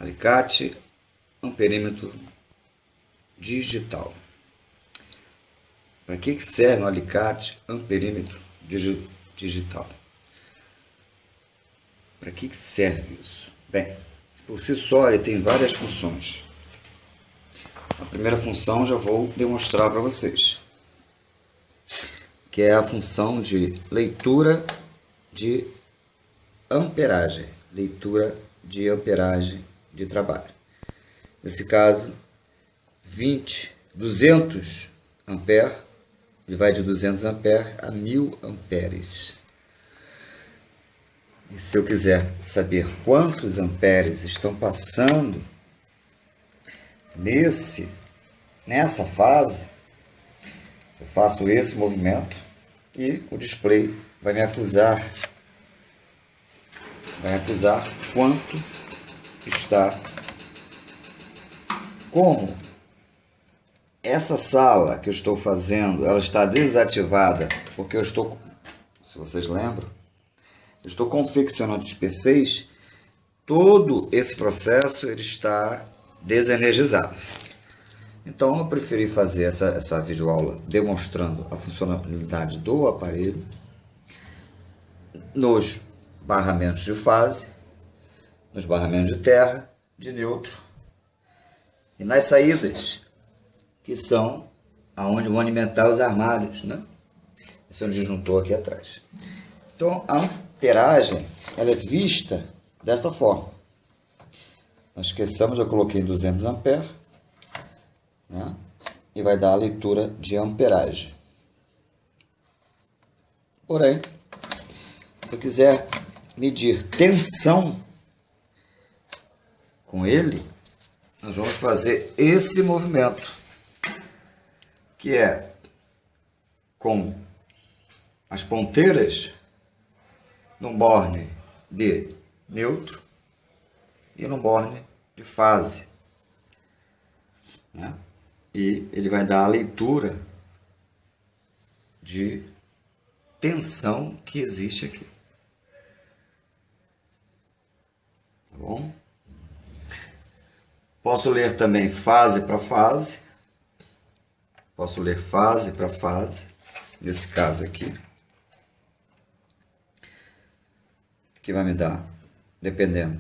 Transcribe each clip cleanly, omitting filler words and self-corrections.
Alicate, amperímetro digital. Para que serve um alicate amperímetro digital? Para que serve isso? Bem, por si só ele tem várias funções. A primeira função já vou demonstrar para vocês, que é a função de leitura de amperagem. Leitura de amperagem de trabalho. Nesse caso, 200 ampere, ele vai de 200 ampere a 1000 amperes. E se eu quiser saber quantos amperes estão passando nessa fase, eu faço esse movimento e o display vai me acusar quanto está. Como essa sala que eu estou fazendo, ela está desativada, porque eu estou, se vocês lembram, eu estou confeccionando os PCs, todo esse processo ele está desenergizado. Então eu preferi fazer essa videoaula demonstrando a funcionalidade do aparelho nos barramentos de fase, nos barramentos de terra, de neutro e nas saídas, que são aonde vão alimentar os armários, né? Esse é um disjuntor aqui atrás. Então a amperagem ela é vista desta forma. Nós esquecemos, eu coloquei 200 amperes, né? E vai dar a leitura de amperagem. Porém, se eu quiser medir tensão com ele, nós vamos fazer esse movimento, que é com as ponteiras no borne de neutro e no borne de fase, né? E ele vai dar a leitura de tensão que existe aqui. Tá bom? Posso ler também fase para fase. Posso ler fase para fase. Nesse caso aqui. Que vai me dar, dependendo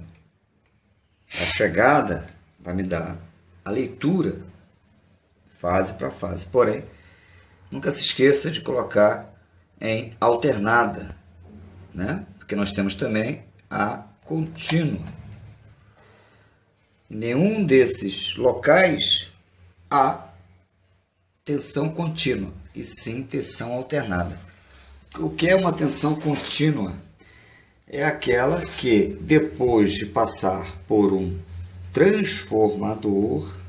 da chegada, vai me dar a leitura fase para fase. Porém, nunca se esqueça de colocar em alternada, né? Porque nós temos também a contínua. Em nenhum desses locais há tensão contínua, e sim tensão alternada. O que é uma tensão contínua? É aquela que, depois de passar por um transformador,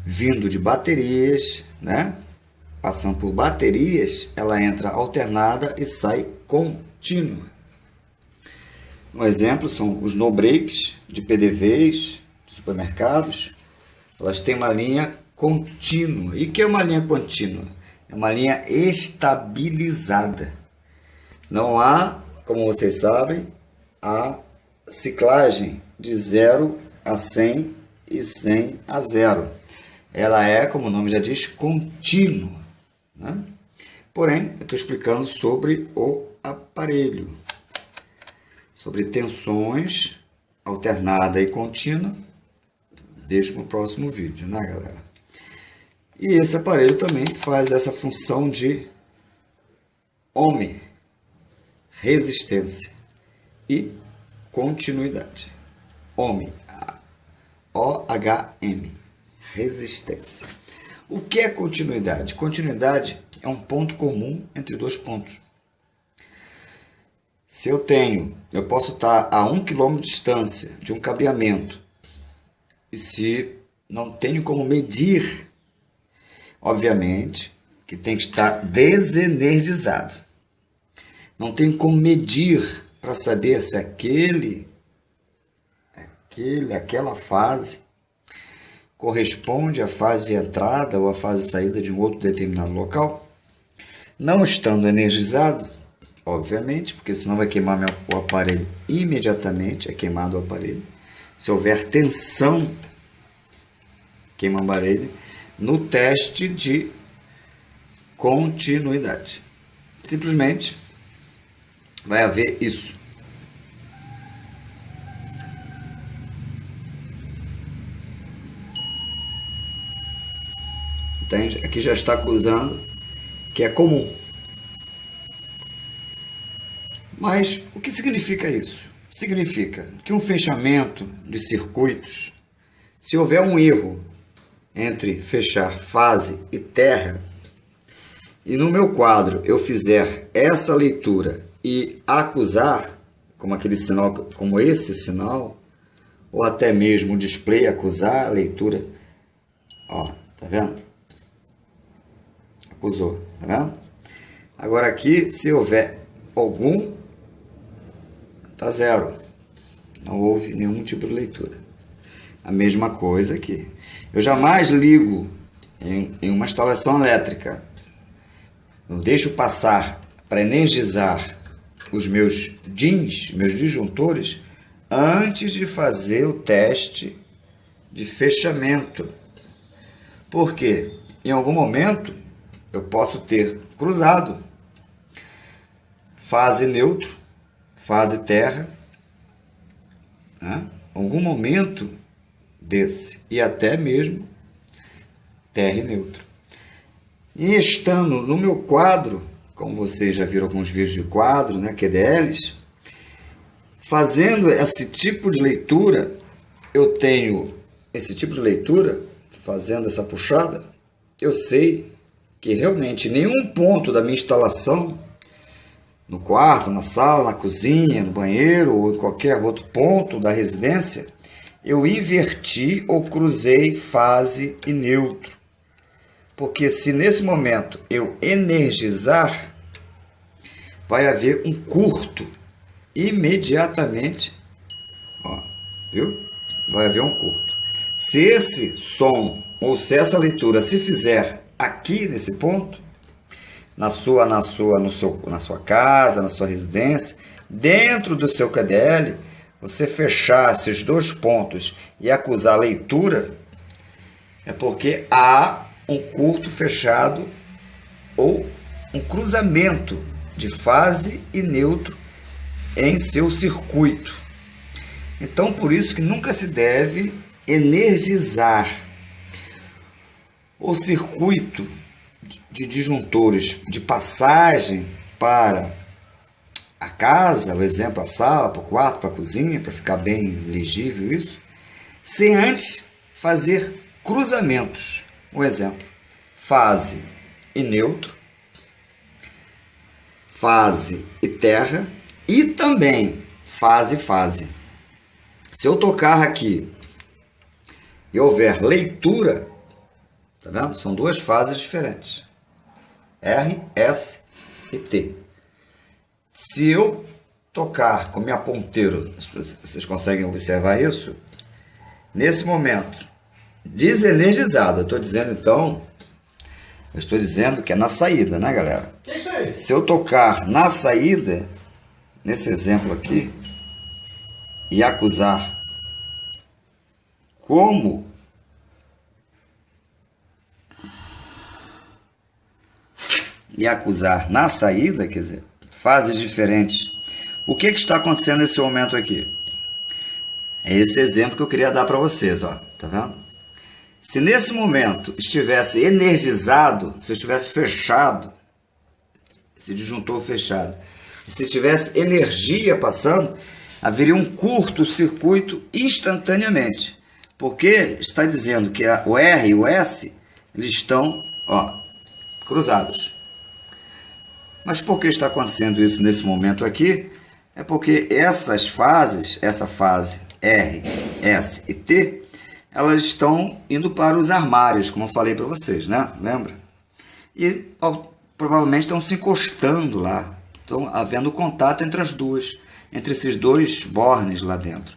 vindo de baterias, né? Passando por baterias, ela entra alternada e sai contínua. Um exemplo são os no-breaks de PDVs, de supermercados. Elas têm uma linha contínua. E o que é uma linha contínua? É uma linha estabilizada. Não há, como vocês sabem, a ciclagem de 0 a 100 e 100 a 0. Ela é, como o nome já diz, contínua, né? Porém, eu estou explicando sobre o aparelho, sobre tensões alternada e contínua. Deixo para o próximo vídeo, né, galera? E esse aparelho também faz essa função de ohm, resistência e continuidade. Ohm, OHM, resistência. O que é continuidade? Continuidade é um ponto comum entre dois pontos. Se eu posso estar a 1 km de distância de um cabeamento, e se não tenho como medir, obviamente que tem que estar desenergizado. Não tem como medir para saber se aquela fase corresponde à fase de entrada ou à fase de saída de um outro determinado local. Não estando energizado, obviamente, porque senão vai queimar o aparelho imediatamente, é queimado o aparelho. se houver tensão, queima aparelho, no teste de continuidade. Simplesmente vai haver isso. Entende? Aqui já está acusando que é comum. Mas o que significa isso? Significa que um fechamento de circuitos, se houver um erro entre fechar fase e terra, e no meu quadro eu fizer essa leitura e acusar, como aquele sinal, como esse sinal, ou até mesmo o display acusar a leitura, ó, tá vendo? Acusou, tá vendo? Agora aqui, se houver algum, tá zero. Não houve nenhum tipo de leitura. A mesma coisa aqui. Eu jamais ligo em uma instalação elétrica. Eu deixo passar para energizar os meus DINs, meus disjuntores, antes de fazer o teste de fechamento. Por quê? Em algum momento eu posso ter cruzado fase neutro, fase terra, né? Algum momento desse, e até mesmo terra e neutro. E estando no meu quadro, como vocês já viram alguns vídeos de quadro, né, QDLs, fazendo esse tipo de leitura, eu tenho esse tipo de leitura, fazendo essa puxada, eu sei que realmente nenhum ponto da minha instalação, no quarto, na sala, na cozinha, no banheiro ou em qualquer outro ponto da residência, eu inverti ou cruzei fase e neutro. Porque se nesse momento eu energizar, vai haver um curto imediatamente, ó, viu? Vai haver um curto. Se esse som ou se essa leitura se fizer aqui nesse ponto, na sua casa, na sua residência, dentro do seu QDL, você fechar esses dois pontos e acusar a leitura, é porque há um curto fechado ou um cruzamento de fase e neutro em seu circuito. Então, por isso que nunca se deve energizar o circuito de disjuntores de passagem para a casa, o exemplo, a sala, para o quarto, para a cozinha, para ficar bem legível isso, sem antes fazer cruzamentos. Um exemplo, fase e neutro, fase e terra e também fase e fase. Se eu tocar aqui e houver leitura, tá vendo? São duas fases diferentes, R, S e T. Se eu tocar com minha ponteiro, vocês conseguem observar isso? Nesse momento, desenergizado, eu estou dizendo que é na saída, né, galera? Se eu tocar na saída, nesse exemplo aqui, e acusar como na saída, quer dizer, fases diferentes. O que está acontecendo nesse momento aqui? É esse exemplo que eu queria dar para vocês, ó, tá vendo? Se nesse momento estivesse energizado, se eu estivesse fechado, esse disjuntor fechado, e se tivesse energia passando, haveria um curto-circuito instantaneamente, porque está dizendo que o R e o S eles estão, ó, cruzados. Mas por que está acontecendo isso nesse momento aqui? É porque essas fases, essa fase R, S e T, elas estão indo para os armários, como eu falei para vocês, né? Lembra? E provavelmente estão se encostando lá. Estão havendo contato entre as duas, entre esses dois bornes lá dentro.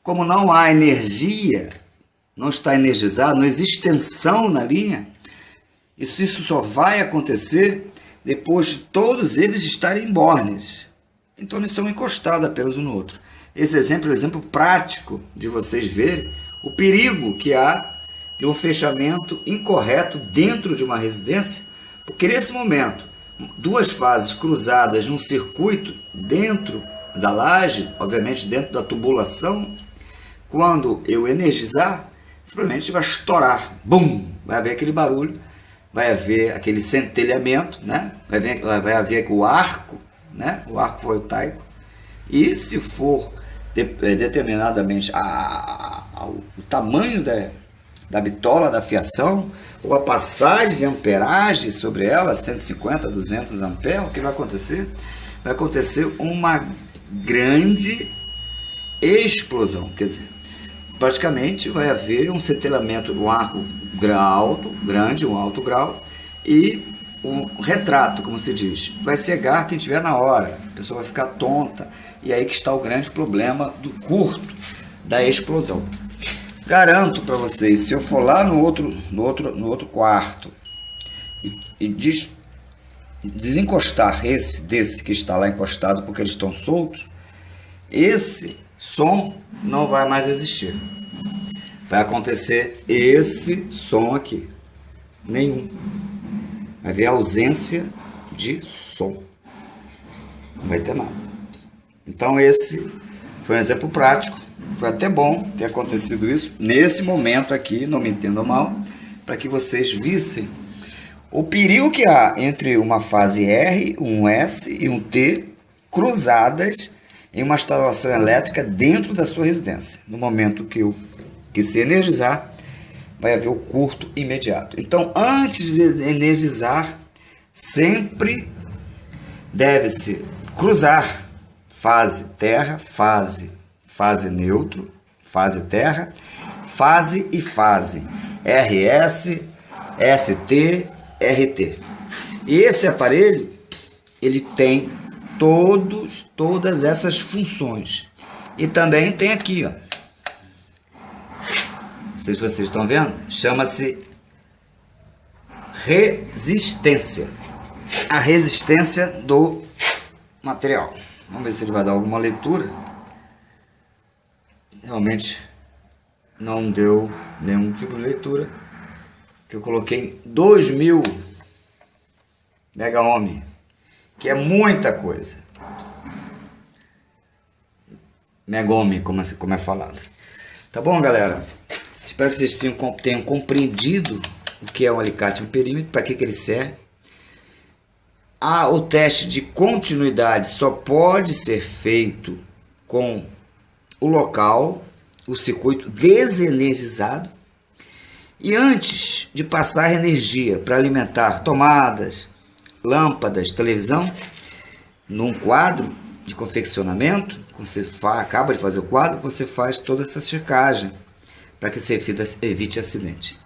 Como não há energia, não está energizado, não existe tensão na linha, isso só vai acontecer depois de todos eles estarem em bornes. Então eles estão encostados apenas um no outro. esse exemplo é um exemplo prático de vocês verem o perigo que há de um fechamento incorreto dentro de uma residência, porque nesse momento, duas fases cruzadas num circuito dentro da laje, obviamente dentro da tubulação, quando eu energizar, simplesmente vai estourar, bum, vai haver aquele barulho, vai haver aquele centelhamento, né? vai haver o arco, né? O arco voltaico, e se for determinadamente o tamanho da bitola da fiação, ou a passagem de amperagem sobre ela, 150, 200 amperes, o que vai acontecer? Vai acontecer uma grande explosão, quer dizer, praticamente vai haver um centelhamento do arco alto, grande, um alto grau, e um retrato, como se diz, vai cegar quem estiver na hora, a pessoa vai ficar tonta, e aí que está o grande problema do curto, da explosão. Garanto para vocês, se eu for lá no outro quarto e desencostar desse que está lá encostado porque eles estão soltos, esse som não vai mais existir. Vai acontecer esse som aqui. Nenhum. Vai haver ausência de som. Não vai ter nada. Então esse foi um exemplo prático. Foi até bom ter acontecido isso nesse momento aqui, não me entendam mal, para que vocês vissem o perigo que há entre uma fase R, um S e um T cruzadas em uma instalação elétrica dentro da sua residência. No momento que se energizar, vai haver o curto imediato. Então, antes de energizar, sempre deve-se cruzar fase terra, fase neutro, fase terra, fase e fase, RS, ST, RT. E esse aparelho, ele tem todas essas funções. E também tem aqui, ó. Não sei se vocês estão vendo, chama-se resistência. A resistência do material. Vamos ver se ele vai dar alguma leitura. Realmente não deu nenhum tipo de leitura, que eu coloquei 2000 mega ohm, que é muita coisa. Mega ohm, como é falado. Tá bom, galera? Espero que vocês tenham compreendido o que é um alicate amperímetro, para que ele serve. O teste de continuidade só pode ser feito com o local, o circuito desenergizado, e antes de passar energia para alimentar tomadas, lâmpadas, televisão, num quadro de confeccionamento, quando você acaba de fazer o quadro, você faz toda essa checagem para que você evite acidente.